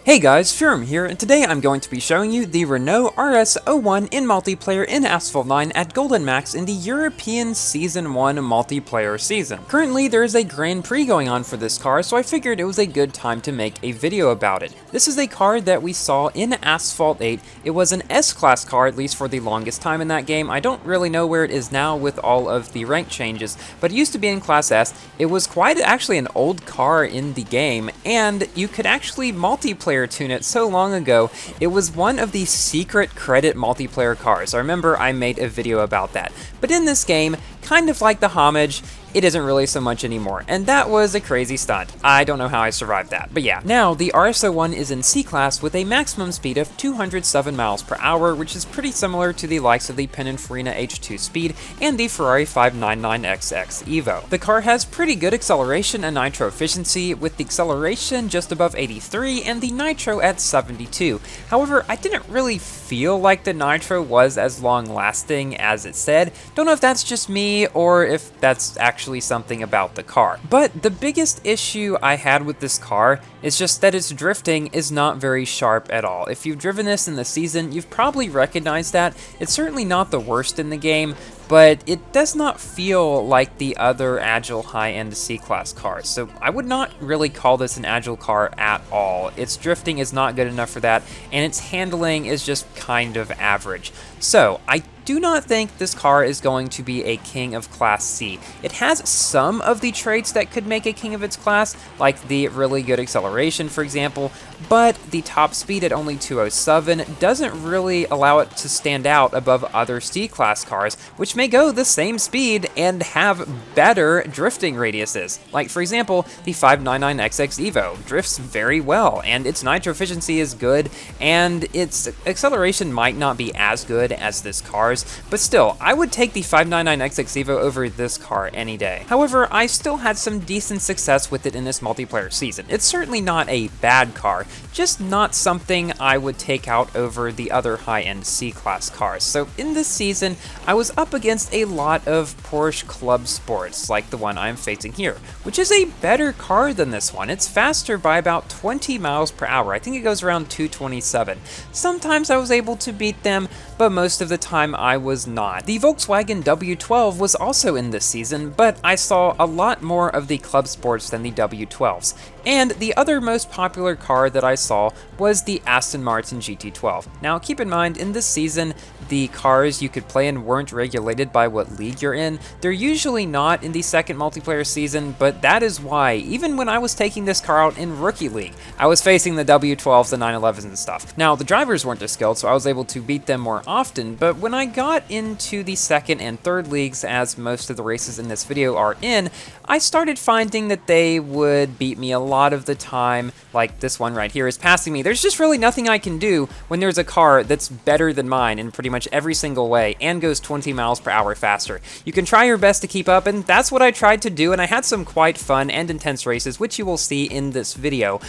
Hey guys, Furum here, and today I'm going to be showing you the Renault R.S. 01 in multiplayer in Asphalt 9 at Golden Max in the European Season 1 multiplayer season. Currently, there is a Grand Prix going on for this car, so I figured it was a good time to make a video about it. This is a car that we saw in Asphalt 8. It was an S-Class car, at least for the longest time in that game. I don't really know where it is now with all of the rank changes, but it used to be in Class S. It was quite actually an old car in the game, and you could actually multiplayer tune it so long ago. It was one of the secret credit multiplayer cars. I remember I made a video about that. But in this game, kind of like the Homage, it isn't really so much anymore, and that was a crazy stunt. I don't know how I survived that, but yeah. Now, the RS01 is in C-Class with a maximum speed of 207 miles per hour, which is pretty similar to the likes of the Pininfarina H2 Speed and the Ferrari 599XX Evo. The car has pretty good acceleration and nitro efficiency, with the acceleration just above 83 and the nitro at 72. However, I didn't really feel like the nitro was as long-lasting as it said. Don't know if that's just me or if that's actually something about the car. But the biggest issue I had with this car is just that its drifting is not very sharp at all. If you've driven this in the season, you've probably recognized that. It's certainly not the worst in the game, but it does not feel like the other agile high-end C-Class cars, so I would not really call this an agile car at all. Its drifting is not good enough for that, and its handling is just kind of average. So, I do not think this car is going to be a king of Class C. It has some of the traits that could make a king of its class, like the really good acceleration, for example, but the top speed at only 207 doesn't really allow it to stand out above other C-Class cars, which may go the same speed and have better drifting radiuses. Like, for example, the 599XX Evo drifts very well, and its nitro efficiency is good, and its acceleration might not be as good as this car's, but still, I would take the 599XX Evo over this car any day. However, I still had some decent success with it in this multiplayer season. It's certainly not a bad car, just not something I would take out over the other high-end C-Class cars. So in this season, I was up against a lot of Porsche Club Sports, like the one I'm facing here, which is a better car than this one. It's faster by about 20 miles per hour. I think it goes around 227. Sometimes I was able to beat them, but most of the time I was not. The Volkswagen W12 was also in this season, but I saw a lot more of the Club Sports than the W12s. And the other most popular car that I saw was the Aston Martin GT12. Now keep in mind, in this season, the cars you could play in weren't regulated by what league you're in. They're usually not in the second multiplayer season, but that is why, even when I was taking this car out in Rookie League, I was facing the W12s, the 911s and stuff. Now, the drivers weren't as skilled, so I was able to beat them more often, but when I got into the second and third leagues, as most of the races in this video are in, I started finding that they would beat me a lot of the time. Like this one right here is passing me. There's just really nothing I can do when there's a car that's better than mine in pretty much every single way and goes 20 miles per hour faster. You can try your best to keep up, and that's what I tried to do, and I had some quite fun and intense races, which you will see in this video,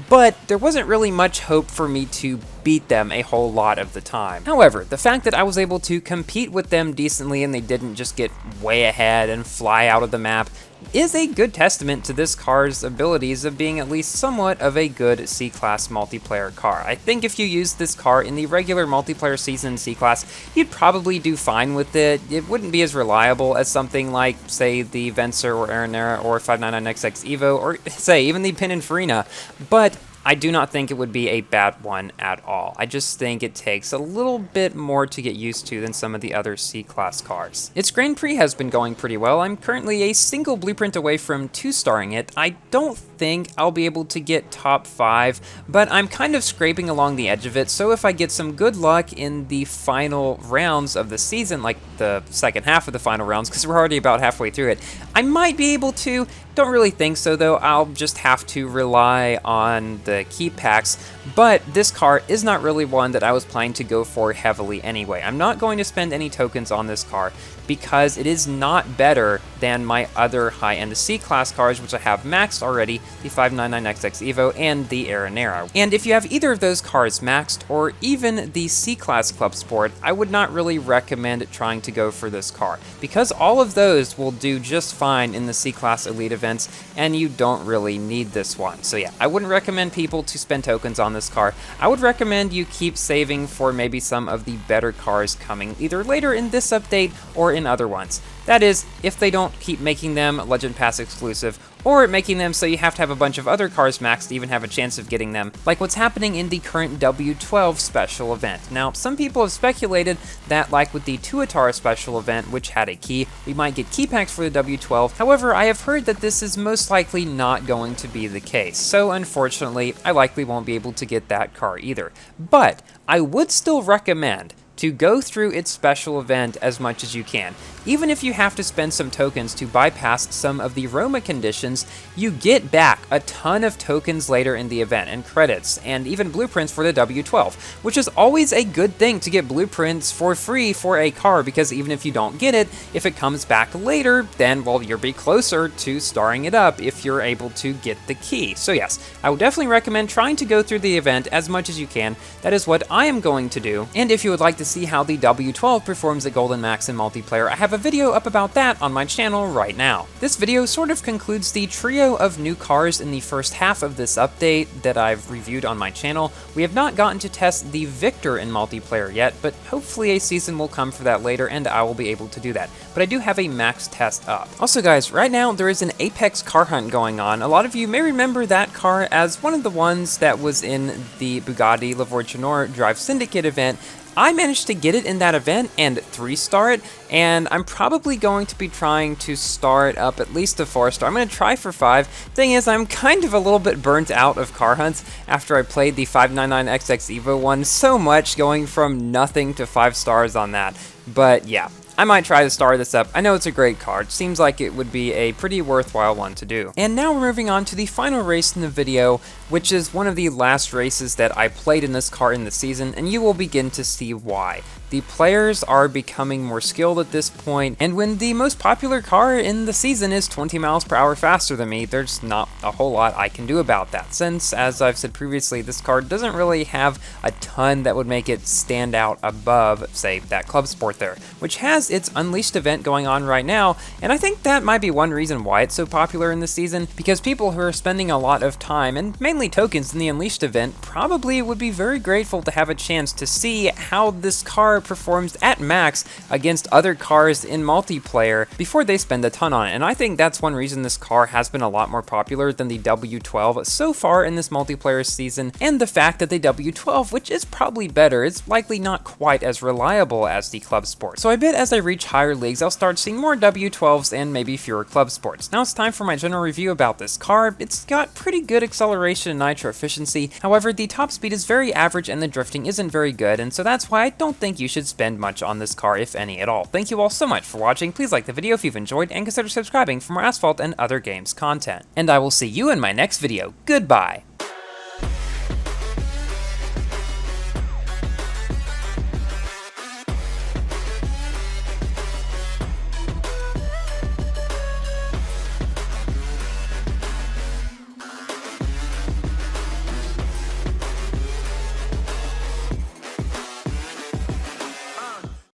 but there wasn't really much hope for me to beat them a whole lot of the time. However, the fact that I was able to compete with them decently and they didn't just get way ahead and fly out of the map is a good testament to this car's abilities of being at least somewhat of a good C-Class multiplayer car. I think if you used this car in the regular multiplayer season in C-Class, you'd probably do fine with it. It wouldn't be as reliable as something like, say, the Vencer or Aranera or 599XX Evo, or, say, even the Pininfarina, but I do not think it would be a bad one at all. I just think it takes a little bit more to get used to than some of the other C-Class cars. Its Grand Prix has been going pretty well. I'm currently a single blueprint away from 2-starring it. I don't think I'll be able to get top 5, but I'm kind of scraping along the edge of it, so if I get some good luck in the final rounds of the season, like the second half of the final rounds, because we're already about halfway through it, I might be able to. Don't really think so though. I'll just have to rely on the key packs, but this car is not really one that I was planning to go for heavily anyway. I'm not going to spend any tokens on this car because it is not better than my other high-end C-Class cars, which I have maxed already, the 599XX Evo, and the Aranera. And if you have either of those cars maxed, or even the C-Class Club Sport, I would not really recommend trying to go for this car, because all of those will do just fine in the C-Class Elite events, and you don't really need this one. So yeah, I wouldn't recommend people to spend tokens on this car. I would recommend you keep saving for maybe some of the better cars coming either later in this update or in other ones. That is, if they don't keep making them Legend Pass exclusive, or making them so you have to have a bunch of other cars maxed to even have a chance of getting them, like what's happening in the current W12 special event. Now, some people have speculated that, like with the Tuatara special event, which had a key, we might get key packs for the W12. However, I have heard that this is most likely not going to be the case, so unfortunately, I likely won't be able to get that car either. But I would still recommend to go through its special event as much as you can. Even if you have to spend some tokens to bypass some of the Roma conditions, you get back a ton of tokens later in the event, and credits, and even blueprints for the W12, which is always a good thing to get blueprints for free for a car, because even if you don't get it, if it comes back later, then, well, you'll be closer to starring it up if you're able to get the key. So yes, I would definitely recommend trying to go through the event as much as you can. That is what I am going to do, and if you would like to see how the W12 performs at Golden Max in multiplayer, I have a video up about that on my channel right now. This video sort of concludes the trio of new cars in the first half of this update that I've reviewed on my channel. We have not gotten to test the Victor in multiplayer yet, but hopefully a season will come for that later and I will be able to do that. But I do have a max test up. Also guys, right now there is an Apex car hunt going on. A lot of you may remember that car as one of the ones that was in the Bugatti Le Voiture Drive Syndicate event. I managed to get it in that event and 3-star it, and I'm probably going to be trying to star it up at least to 4-star. I'm going to try for 5. Thing is, I'm kind of a little bit burnt out of car hunts after I played the 599XX Evo one so much, going from nothing to 5 stars on that. But yeah, I might try to star this up. I know it's a great car. It seems like it would be a pretty worthwhile one to do. And now we're moving on to the final race in the video, which is one of the last races that I played in this car in the season, and you will begin to see why. The players are becoming more skilled at this point, and when the most popular car in the season is 20 miles per hour faster than me, there's not a whole lot I can do about that, since, as I've said previously, this car doesn't really have a ton that would make it stand out above, say, that Club Sport there, which has its Unleashed event going on right now, and I think that might be one reason why it's so popular in this season, because people who are spending a lot of time, and mainly tokens in the Unleashed event, probably would be very grateful to have a chance to see how this car performs at max against other cars in multiplayer before they spend a ton on it. And I think that's one reason this car has been a lot more popular than the W12 so far in this multiplayer season, and the fact that the W12, which is probably better, is likely not quite as reliable as the Club Sport. So I bet as I reach higher leagues, I'll start seeing more W12s and maybe fewer Club Sports. Now it's time for my general review about this car. It's got pretty good acceleration and nitro efficiency, however the top speed is very average and the drifting isn't very good, and so that's why I don't think you should spend much on this car, if any at all. Thank you all so much for watching. Please like the video if you've enjoyed, and consider subscribing for more Asphalt and other games content. And I will see you in my next video. Goodbye!